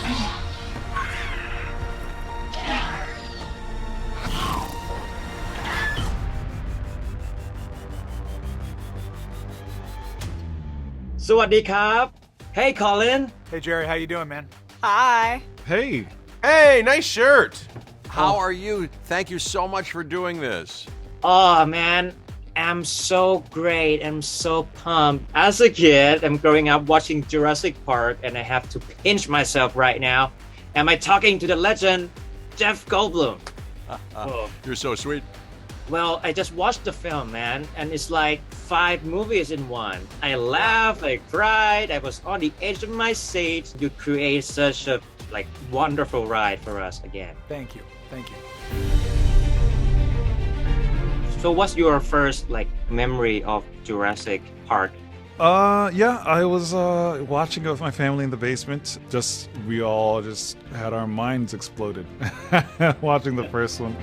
สวัสดีครับ Hey Colin. Hey Jerry, how you doing, man? Hi. Hey, nice shirt. How are you? Thank you so much for doing this. Oh man, I'm so great. I'm so pumped. As a kid, I'm growing up watching Jurassic Park and I have to pinch myself right now. Am I talking to the legend, Jeff Goldblum? You're so sweet. Well, I just watched the film, man, and it's like 5 movies in one. I laughed, I cried, I was on the edge of my seat. You create such a wonderful ride for us again. Thank you. So what's your first memory of Jurassic Park? Yeah, I was watching it with my family in the basement. We all had our minds exploded watching the first one.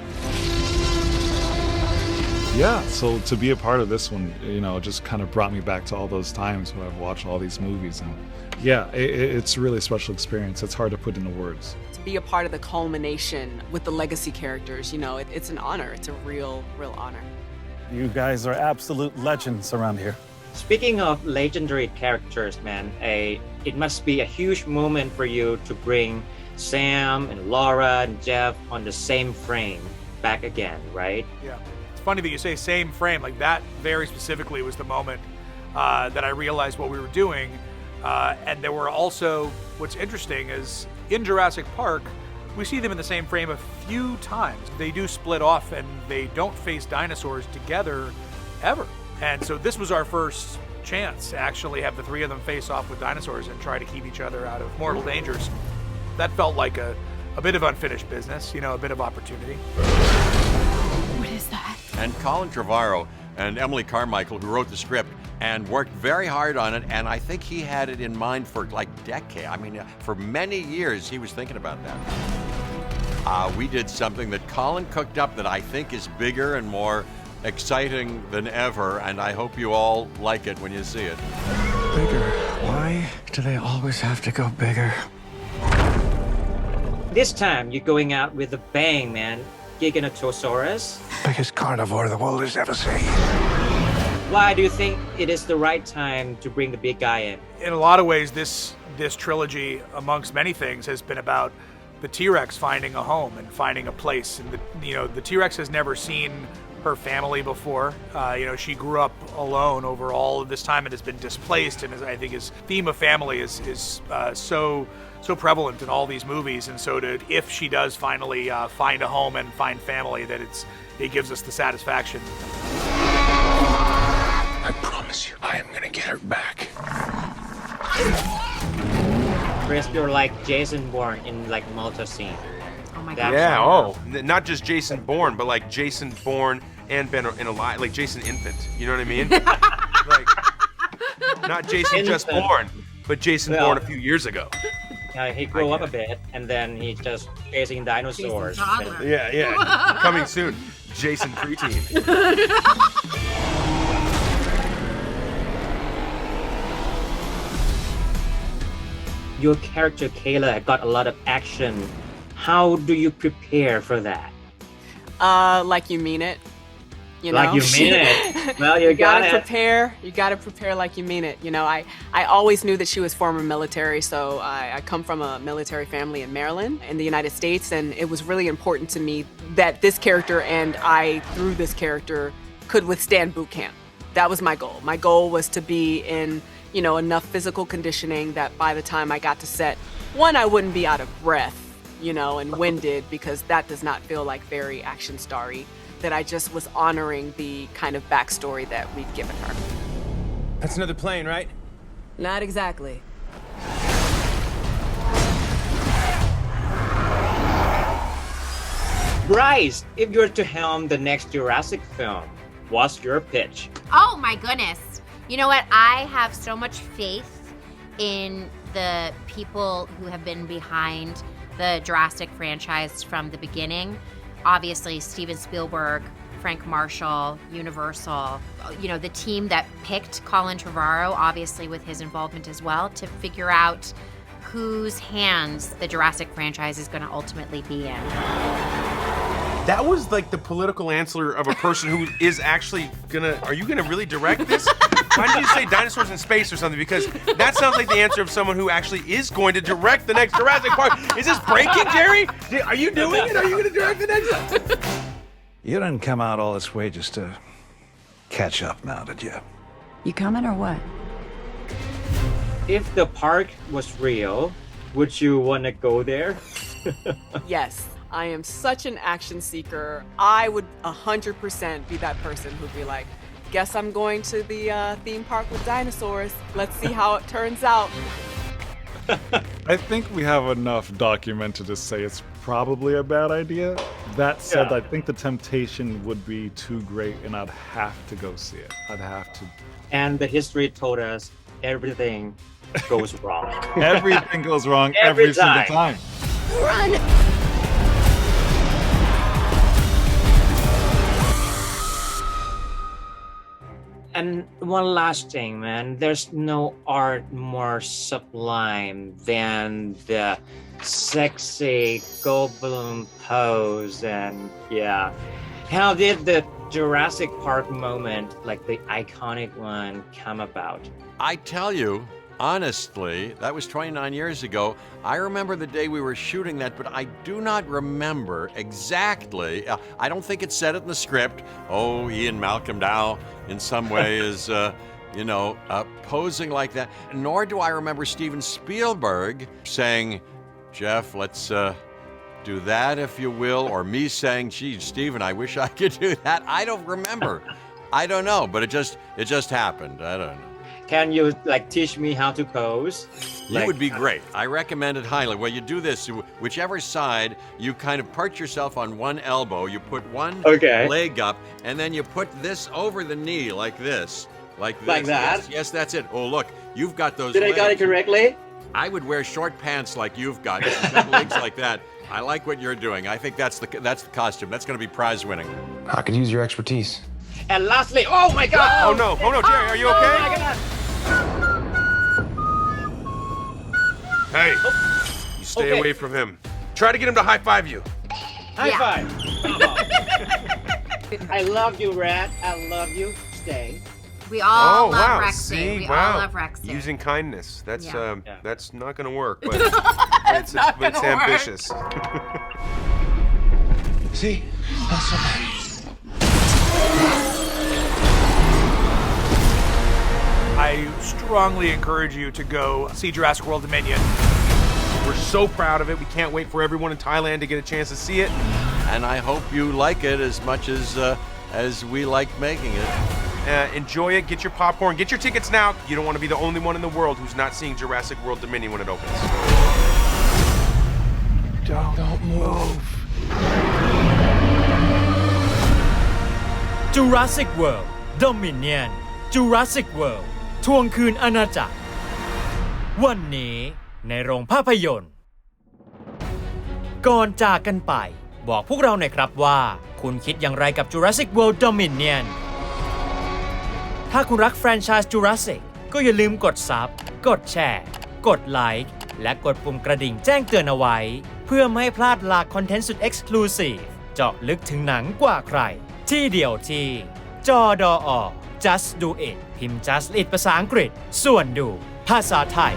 Yeah, so to be a part of this one, just kind of brought me back to all those times when I've watched all these movies. And yeah, it's really a special experience. It's hard to put into words. To be a part of the culmination with the legacy characters, it's an honor. It's a real honor. You guys are absolute legends around here. Speaking of legendary characters, man, it must be a huge moment for you to bring Sam and Laura and Jeff on the same frame back again, right? Yeah. It's funny that you say same frame. Like that very specifically was the moment that I realized what we were doing. And there were also, what's interesting is in Jurassic Park, we see them in the same frame a few times. They do split off and they don't face dinosaurs together ever. And so this was our first chance to actually have the 3 of them face off with dinosaurs and try to keep each other out of mortal dangers. That felt like a bit of unfinished business, a bit of opportunity. What is that? And Colin Trevorrow and Emily Carmichael, who wrote the script and worked very hard on it, and I think he had it in mind for decades. I mean, for many years he was thinking about that. We did something that Colin cooked up that I think is bigger and more exciting than ever, and I hope you all like it when you see it. Bigger? Why do they always have to go bigger? This time you're going out with a bang, man. Giganotosaurus. Biggest carnivore the world has ever seen. Why do you think it is the right time to bring the big guy in? In a lot of ways, this trilogy, amongst many things, has been about the T-Rex finding a home and finding a place. And the T-Rex has never seen her family before. She grew up alone over all of this time and has been displaced. And I think his theme of family is so prevalent in all these movies. And so if she does finally find a home and find family, that it gives us the satisfaction. I promise you, I am gonna get her back. Chris, you're like Jason Bourne in Malta scene. Oh my God. Yeah, not just Jason Bourne, but like Jason Bourne and Ben in alive, like Jason Infant. You know what I mean? Not Jason just born, but Jason born a few years ago. He grew up a bit and then he's just chasing dinosaurs. Yeah. Coming soon. Jason preteen. Your character Kayla got a lot of action. How do you prepare for that? Like you mean it. Like you mean it. Well, you got it. You gotta prepare like you mean it. I always knew that she was former military, so I come from a military family in Maryland in the United States, and it was really important to me that this character and I, through this character, could withstand boot camp. That was my goal. My goal was to be in enough physical conditioning that by the time I got to set, one, I wouldn't be out of breath, and winded, because that does not feel like very action starry, that I just was honoring the kind of backstory that we'd given her. That's another plane, right? Not exactly. Bryce, if you were to helm the next Jurassic film, what's your pitch? Oh my goodness. You know what? I have so much faith in the people who have been behind the Jurassic franchise from the beginning. Obviously, Steven Spielberg, Frank Marshall, Universal, the team that picked Colin Trevorrow, obviously with his involvement as well, to figure out whose hands the Jurassic franchise is going to ultimately be in. That was like the political answer of a person who is actually are you gonna really direct this? Why did you say dinosaurs in space or something? Because that sounds like the answer of someone who actually is going to direct the next Jurassic Park. Is this breaking, Jerry? Are you doing it? Are you gonna direct the next one? You didn't come out all this way just to catch up now, did you? You coming or what? If the park was real, would you want to go there? Yes. I am such an action seeker. I would 100% be that person who'd be like, guess I'm going to the theme park with dinosaurs. Let's see how it turns out. I think we have enough documented to say it's probably a bad idea. That said, I think the temptation would be too great and I'd have to go see it. I'd have to. And the history told us everything goes wrong. Everything goes wrong every single time. Run! And one last thing, man. There's no art more sublime than the sexy Goldblum pose. And yeah, how did the Jurassic Park moment, like the iconic one, come about? I tell you, honestly, that was 29 years ago. I remember the day we were shooting that, but I do not remember exactly. I don't think it said it in the script. Oh, Ian Malcolm now in some way is, posing like that. Nor do I remember Steven Spielberg saying, Jeff, let's do that if you will, or me saying, gee, Steven, I wish I could do that. I don't remember. I don't know, but it just happened. I don't know. Can you teach me how to pose? You would be great. I recommend it highly. Well, you do this, whichever side, you kind of perch yourself on one elbow, you put one leg up, and then you put this over the knee like this. Like this. Like that? Yes, that's it. Oh, look, you've got those Did legs. I got it correctly? I would wear short pants like you've got. You've got legs like that. I like what you're doing. I think that's the costume. That's going to be prize winning. I could use your expertise. And lastly, oh my God! Oh no, Jerry, are you okay? Oh my God! Hey, you stay away from him. Try to get him to high five you. High five. I love you, Rat. I love you. Stay. We all love Rexy. See? We Wow. all love Rexy. Using kindness. That's that's not going to work, but It's not gonna it's work. ambitious. See? Not so bad. I strongly encourage you to go see Jurassic World Dominion. We're so proud of it. We can't wait for everyone in Thailand to get a chance to see it. And I hope you like it as much as we like making it. Enjoy it. Get your popcorn. Get your tickets now. You don't want to be the only one in the world who's not seeing Jurassic World Dominion when it opens. Don't move. Jurassic World Dominion Jurassic World ทวงคืนอาณาจักรวันนี้ในโรงภาพยนตร์ก่อนจากกันไปบอกพวกเราหน่อยครับว่าคุณคิดอย่างไรกับ Jurassic World Dominion ถ้าคุณรักแฟรนไชส์ Jurassic ก็อย่าลืมกดซับกดแชร์กดไลค์และกดปุ่มกระดิ่งแจ้งเตือนเอาไว้เพื่อไม่ให้พลาดหลากคอนเทนต์สุด Exclusive เจาะลึกถึงหนังกว่าใครที่เดียวที่จอดอ Just Do It พิมพ์ Just It ภาษาอังกฤษส่วนดูภาษาไทย